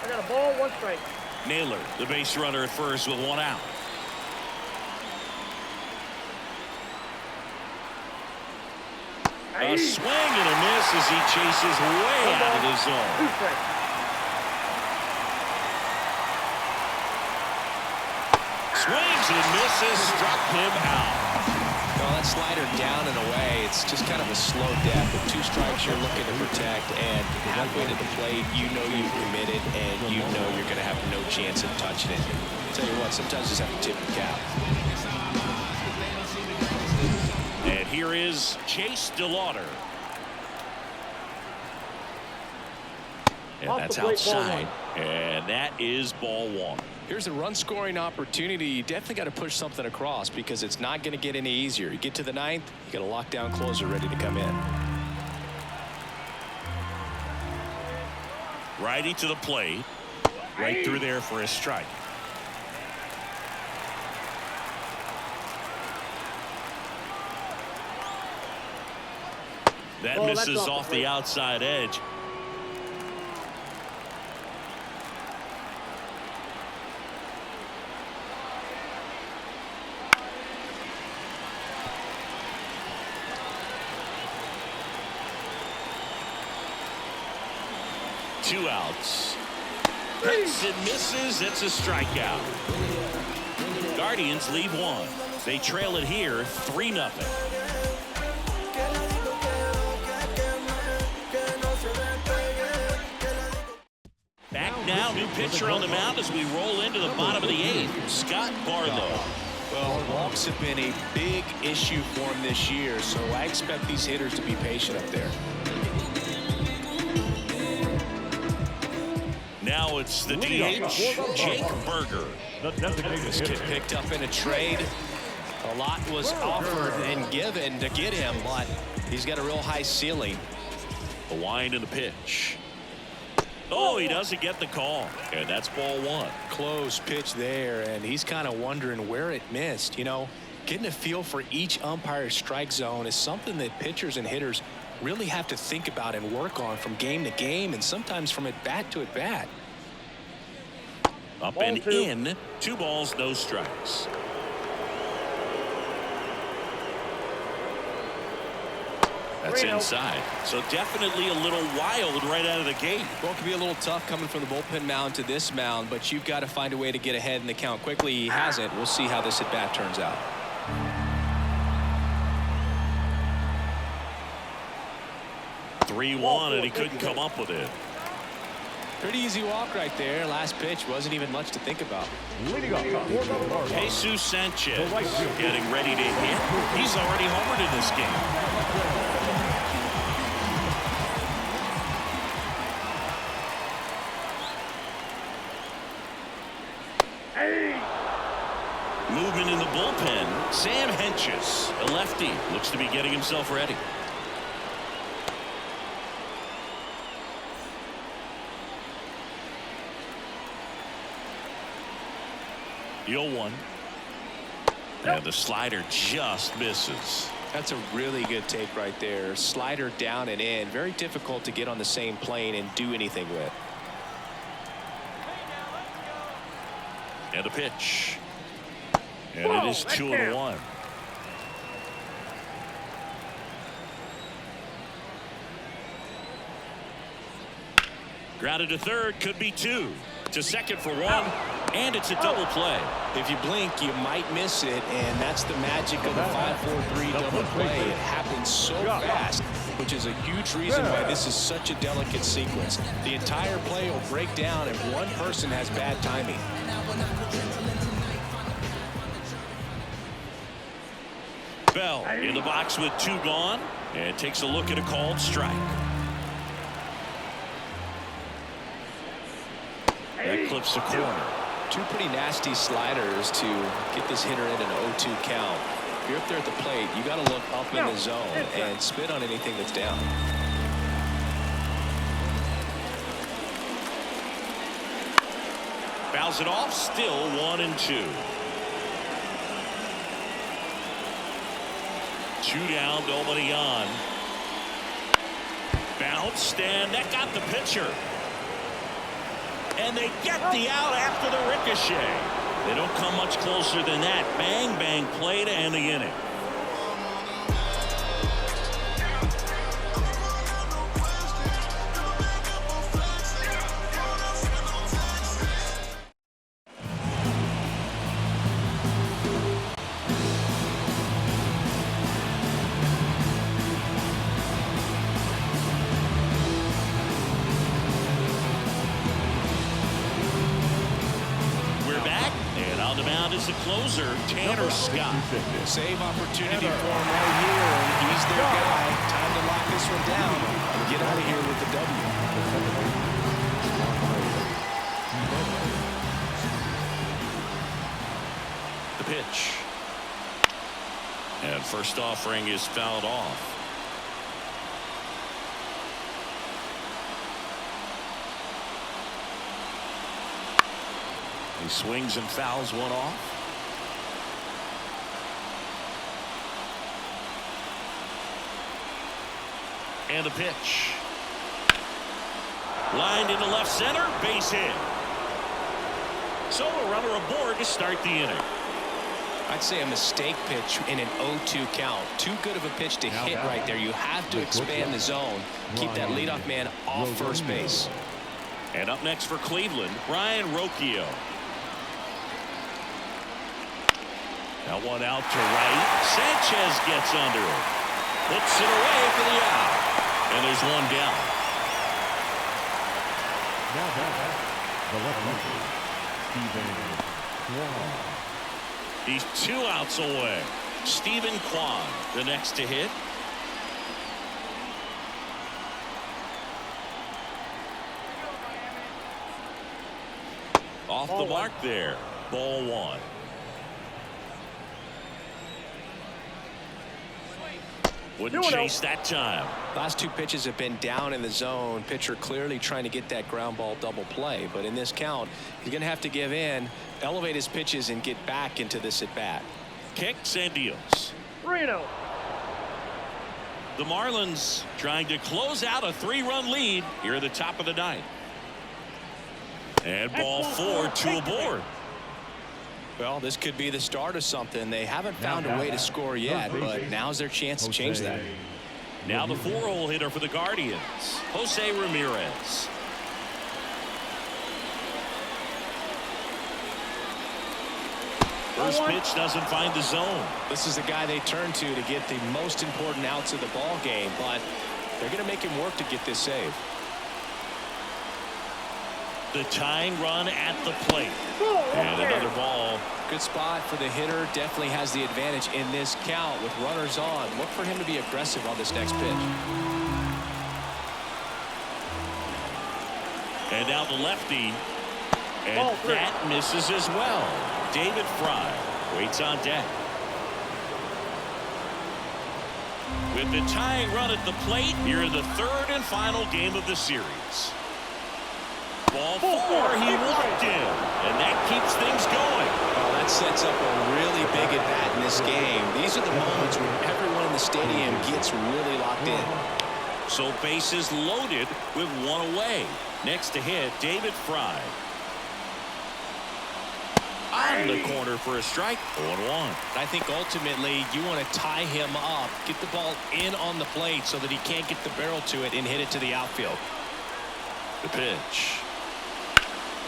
I got a ball, 1 strike. Naylor, the base runner at first with 1 out. A swing and a miss as he chases way out of the zone. 2 strikes. Swings and misses, struck him out. Well, that slider down and away, it's just kind of a slow death. With 2 strikes you're looking to protect, and halfway to the plate, you know you've committed, and you know you're going to have no chance of touching it. I'll tell you what, sometimes you just have to tip the cap. And here is Chase DeLauder. And that's outside. And that is ball 1. Here's a run-scoring opportunity. You definitely got to push something across because it's not going to get any easier. You get to the 9th, you got a lockdown closer ready to come in. Righty to the plate. Right through there for a strike. That misses off the outside edge. Two outs. Hits and misses. It's a strikeout. Guardians lead 1. They trail it here 3-0. Back now, new pitcher on the mound as we roll into the bottom of the 8th. Scott Barlow. Well, walks have been a big issue for him this year, so I expect these hitters to be patient up there. Now it's the DH, Jake Berger. This kid picked up in a trade. A lot was offered and given to get him, but he's got a real high ceiling. The wind and the pitch. Oh, he doesn't get the call. And that's ball 1. Close pitch there, and he's kind of wondering where it missed. You know, getting a feel for each umpire's strike zone is something that pitchers and hitters really have to think about and work on from game to game, and sometimes from at bat to at bat. Up and in. 2 balls, no strikes. That's inside. So definitely a little wild right out of the gate. Well, it can be a little tough coming from the bullpen mound to this mound, but you've got to find a way to get ahead in the count quickly. He hasn't. We'll see how this at bat turns out. And he couldn't come up with it. Pretty easy walk right there. Last pitch wasn't even much to think about. Jesus Sanchez getting ready to hit. He's already homered in this game. Movement in the bullpen. Sam Hentges, a lefty, looks to be getting himself ready. The 0-1. And the slider just misses. That's a really good take right there. Slider down and in. Very difficult to get on the same plane and do anything with. And a pitch. And it is 2-1. Grounded to third, could be 2. To second for 1, and it's a double play. If you blink, you might miss it, and that's the magic of the 5-4-3 double play. It happens so fast, which is a huge reason why this is such a delicate sequence. The entire play will break down if one person has bad timing. Bell in the box with 2 gone, and takes a look at a called strike. That clips the corner. 2 pretty nasty sliders to get this hitter in an 0-2 count. If you're up there at the plate, you got to look up in the zone and spit on anything that's down. Fouls it off, still 1-2. 2 down, nobody on. Bounced, and that got the pitcher. And they get the out after the ricochet. They don't come much closer than that. Bang, bang play to end the inning. Is the closer, Tanner Scott. Save opportunity for him right here, and he's their guy. Time to lock this one down and get out of here with the W. The pitch. And first offering is fouled off. He swings and fouls one off. And a pitch. Lined into left center, base hit. So a runner aboard to start the inning. I'd say a mistake pitch in an 0-2 count. Too good of a pitch to hit right there. You have to expand the zone. Keep that leadoff man off first base. And up next for Cleveland, Ryan Rocchio. That one out to right. Sanchez gets under it. Puts it away for the out. And there's one down. Now back, the left-hander, Steven Kwan. He's 2 outs away. Steven Kwan, the next to hit. Off the mark there. Ball 1. Wouldn't chase that time. Last 2 pitches have been down in the zone. Pitcher clearly trying to get that ground ball double play. But in this count, he's going to have to give in, elevate his pitches, and get back into this at bat. Kicks and deals. 3-0. The Marlins trying to close out a 3-run lead here at the top of the 9th. And ball 4, 2 aboard. Well, this could be the start of something. They haven't found a way to score yet, but now's their chance to change that. Now the 4-hole hitter for the Guardians, Jose Ramirez. First pitch doesn't find the zone. This is the guy they turn to get the most important outs of the ball game, but they're going to make him work to get this save. The tying run at the plate. And another ball. Good spot for the hitter. Definitely has the advantage in this count with runners on. Look for him to be aggressive on this next pitch. And now the lefty. And that misses as well. David Fry waits on deck. With the tying run at the plate, here in the 3rd and final game of the series. Ball 4, he walked in, and that keeps things going. Oh, that sets up a really big at-bat in this game. These are the moments when everyone in the stadium gets really locked in. So bases loaded with one away. Next to hit, David Fry. On the corner for a strike. 0-1. I think ultimately you want to tie him up, get the ball in on the plate so that he can't get the barrel to it and hit it to the outfield. The pitch.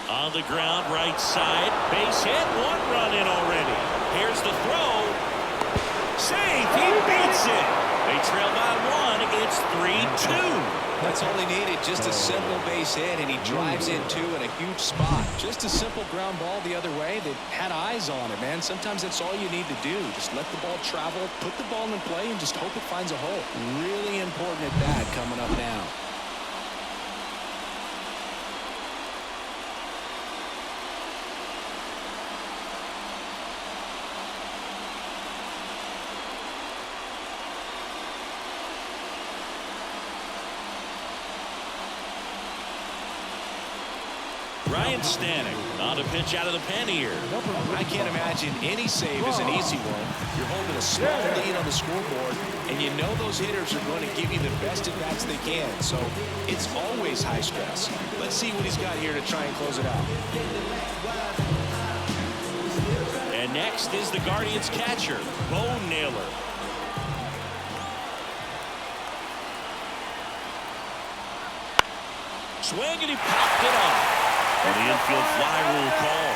On the ground, right side. Base hit. 1 run in already. Here's the throw. Safe. He beats it. They trail by 1. It's 3-2. That's all he needed, just a simple base hit, and he drives in 2 in a huge spot. Just a simple ground ball the other way that had eyes on it, man. Sometimes that's all you need to do. Just let the ball travel, put the ball in play, and just hope it finds a hole. Really important at bat coming up now. Ryan Stanek on to pitch out of the pen here. I can't imagine any save is an easy one. You're holding a small lead on the scoreboard, and you know those hitters are going to give you the best at-bats they can. So it's always high stress. Let's see what he's got here to try and close it out. And next is the Guardians catcher, Bo Naylor. Swing, and he popped it off. On the infield fly rule call.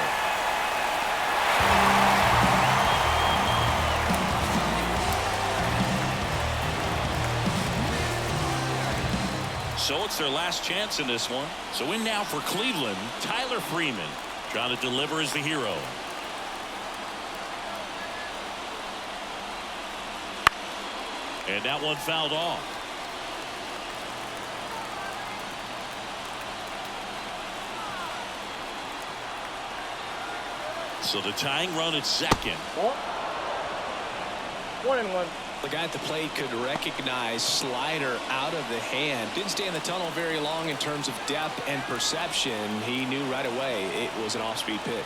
So it's their last chance in this one. So in now for Cleveland, Tyler Freeman trying to deliver as the hero. And that one fouled off. So the tying run at second. 1-1. The guy at the plate could recognize slider out of the hand. Didn't stay in the tunnel very long in terms of depth and perception. He knew right away it was an off-speed pitch.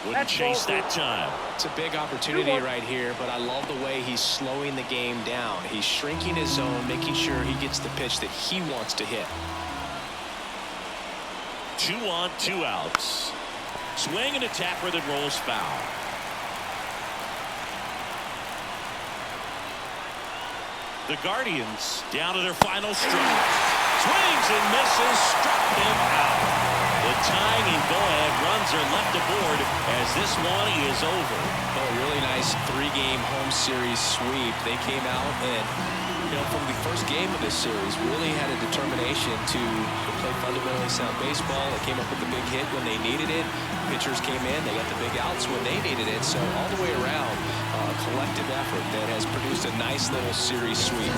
Wouldn't chase that time. It's a big opportunity right here, but I love the way he's slowing the game down. He's shrinking his zone, making sure he gets the pitch that he wants to hit. 2 on, 2 outs. Swing and a tapper that rolls foul. The Guardians down to their final strike. Swings and misses, struck him out. The tying and go-ahead runs are left aboard as this one is over. Oh, a really nice 3-game home series sweep. They came out and, from the first game of this series, really had a determination to play fundamentally sound baseball. They came up with the big hit when they needed it. Pitchers came in, they got the big outs when they needed it. So all the way around, a collective effort that has produced a nice little series sweep.